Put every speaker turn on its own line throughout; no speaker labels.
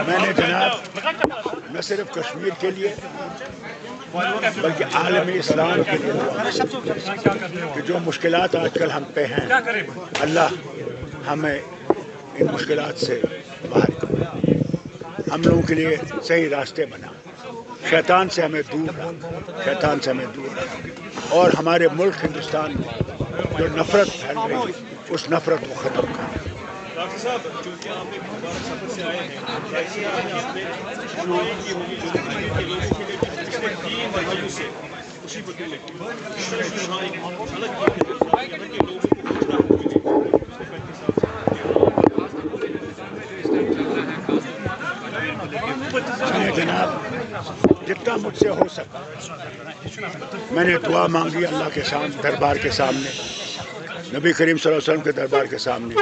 میں نے جناب نہ صرف کشمیر کے لیے بلکہ عالم اسلام کے لیے کہ جو مشکلات آج کل ہم پہ ہیں اللہ ہمیں ان مشکلات سے باہر کرے، ہم لوگوں کے لیے صحیح راستے بنا، شیطان سے ہمیں دور رکھ اور ہمارے ملک ہندوستان میں جو نفرت پھیل رہی ہے اس نفرت کو ختم کرے۔
ڈاکٹر صاحب، چونکہ آپ ایک مبارک سفر سے آئے ہیں، آپ نے دعائیں کی ہوگی جو کشمیر کے لوگوں کے لیے پچھلے 3 دہائیوں سے خوشی بدل ہے، اس طرح کی وہاں ایک الگ یہاں کے لوگوں کو پہنچنا ہے پچھلے 35 سال
سے۔ جناب جتنا مجھ سے ہو سکا میں نے دعا مانگی اللہ کے سامنے، دربار کے سامنے، نبی کریم صلی اللہ علیہ وسلم کے دربار کے سامنے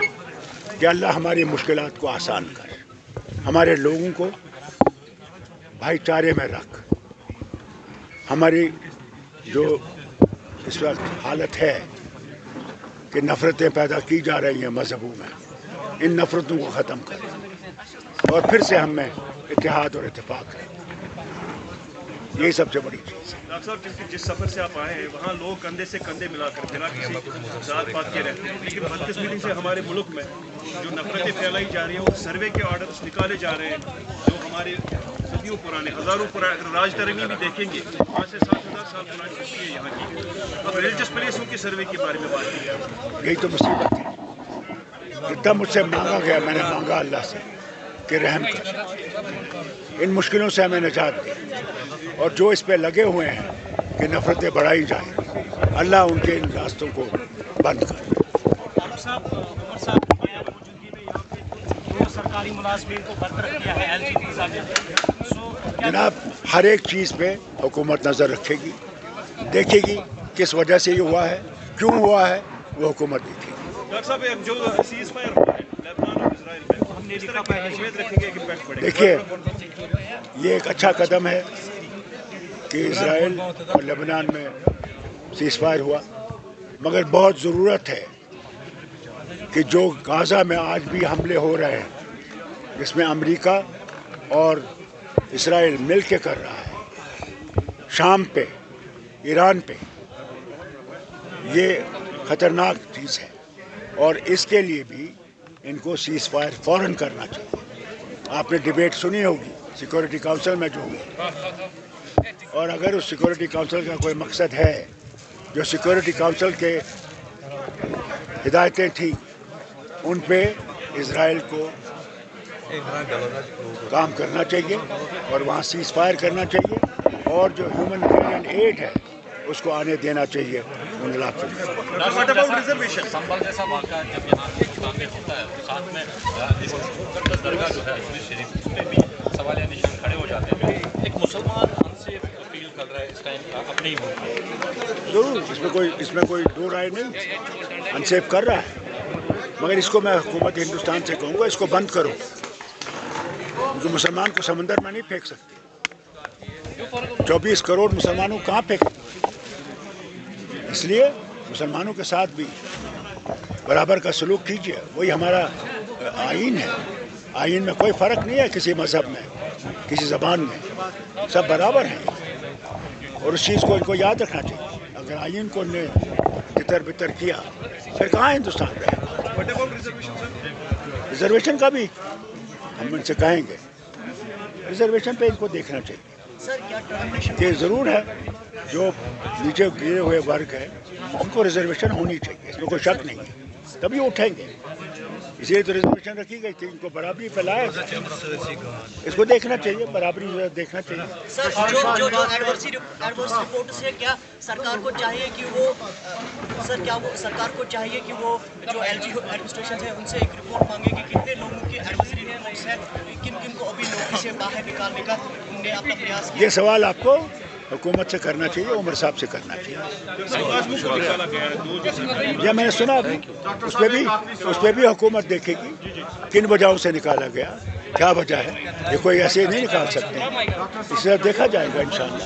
کہ اللہ ہماری مشکلات کو آسان کر، ہمارے لوگوں کو بھائی چارے میں رکھ، ہماری جو اس وقت حالت ہے کہ نفرتیں پیدا کی جا رہی ہیں مذہبوں میں، ان نفرتوں کو ختم کر اور پھر سے ہم میں اتحاد اور اتفاق ہے، یہی سب سے بڑی چیز ہے۔
ڈاکٹر صاحب، کیونکہ جس سفر سے آپ آئے ہیں وہاں لوگ کندھے سے کندھے ملا کر بنا کسی ذات پات کے رہتے ہیں، لیکن بدقسمتی سے ہمارے ملک میں جو نفرتیں پھیلائی جا رہی ہیں وہ سروے کے آرڈرز نکالے جا رہے ہیں جو ہمارے صدیوں پرانے، ہزاروں پرانے، اگر راج ترمی بھی دیکھیں گے 5 سے 7,000 سال پرانی ہسٹری ہے یہاں کی۔ اب ریلیجس پلیسوں کی سروے کے بارے میں بات کی ہے،
یہی تو مصیبت ہے، جتنا مجھ سے مانگا گیا میں نے مانگا اللہ سے کہ رحم کر، ان مشکلوں سے ہمیں نجات دے، اور جو اس پہ لگے ہوئے ہیں کہ نفرتیں بڑھائی جائیں اللہ ان کے ان راستوں کو بند کر۔
ڈاکٹر صاحب، عمر صاحب کی غیر موجودگی میں یہاں پہ 2 سرکاری ملازمین کو برطرف کیا ہے LG ویزا میں۔
جناب ہر ایک چیز پہ حکومت نظر رکھے گی، دیکھے گی کس وجہ سے یہ ہوا ہے، کیوں ہوا ہے، وہ حکومت دیکھے گی۔
ڈاکٹر صاحب، جو سیز فائر ہوا ہے لیبنان اور اسرائیل میں، ہم نے لکھا ہے امید رکھیں گے کہ امپیکٹ پڑے گا۔
دیکھیے یہ ایک اچھا قدم ہے کہ اسرائیل اور لبنان میں سیز فائر ہوا، مگر بہت ضرورت ہے کہ جو غزہ میں آج بھی حملے ہو رہے ہیں جس میں امریکہ اور اسرائیل مل کے کر رہا ہے، شام پہ، ایران پہ، یہ خطرناک چیز ہے اور اس کے لیے بھی ان کو سیز فائر فوراً کرنا چاہیے۔ آپ نے ڈیبیٹ سنی ہوگی سیکورٹی کونسل میں جو ہوئی، اور اگر اس سیکورٹی کونسل کا کوئی مقصد ہے، جو سیکورٹی کونسل کے ہدایتیں تھیں ان پہ اسرائیل کو کام کرنا چاہیے اور وہاں سیز فائر کرنا چاہیے، اور جو ہیومنٹیرین ایڈ ہے اس کو آنے دینا چاہیے ان علاقوں میں۔
سنبھل جیسا واقعہ جب یہاں ہندوستان میں ہوتا ہے تو ساتھ میں مقدس درگاہ جو ہے اشرف شریف، اس میں بھی سوالیہ نشان کھڑے ہو جاتے ہیں۔ ایک مسلمان انسیف فیل کر رہا ہے اس ٹائم کا اپنے ہی ملک میں،
ضرور اس میں کوئی دو رائے نہیں، انسیف کر رہا ہے، مگر اس کو میں حکومت ہندوستان سے کہوں گا اس کو بند کرو، کیونکہ مسلمان کو سمندر میں نہیں پھینک سکتے، 24 کروڑ مسلمانوں کہاں پھینکیں، اس لیے مسلمانوں کے ساتھ بھی برابر کا سلوک کیجیے، وہی ہمارا آئین ہے، آئین میں کوئی فرق نہیں ہے کسی مذہب میں، کسی زبان میں، سب برابر ہیں، اور اس چیز کو ان کو یاد رکھنا چاہیے۔ اگر آئین کو نے تتر بتر کیا پھر کہاں ہندوستان رہے گا؟ ریزرویشن کا بھی ہم ان سے کہیں گے، ریزرویشن پہ ان کو دیکھنا چاہیے کہ ضرور ہے جو نیچے گرے ہوئے ورگ ہے ان کو ریزرویشن ہونی چاہیے، اس میں کوئی شک نہیں ہے، تبھی اٹھیں گے، اسی لیے تو ریزرویشن رکھی گئی تھی، ان کو برابری پہ لایا، اس کو دیکھنا چاہیے، برابری دیکھنا چاہیے۔
سر جو ایڈورس رپورٹ سے کیا سرکار کو چاہیے کہ وہ سرکار کو چاہیے کہ وہ جو LG ایڈمنسٹریشن ہے ان سے ایک رپورٹ مانگے کہ کتنے لوگوں کی ایڈورسری رپورٹس ہیں، کن کن کو ابھی نوکری سے باہر نکالنے کا انہوں نے اپنا پریاس کیا۔
یہ سوال آپ کو حکومت سے کرنا چاہیے، عمر صاحب سے کرنا چاہیے۔ یہ میں نے سنا ابھی، اس پہ بھی حکومت دیکھے گی کن وجہوں سے نکالا گیا، کیا وجہ ہے، یہ کوئی ایسے نہیں نکال سکتے، اس سے دیکھا جائے گا انشاءاللہ۔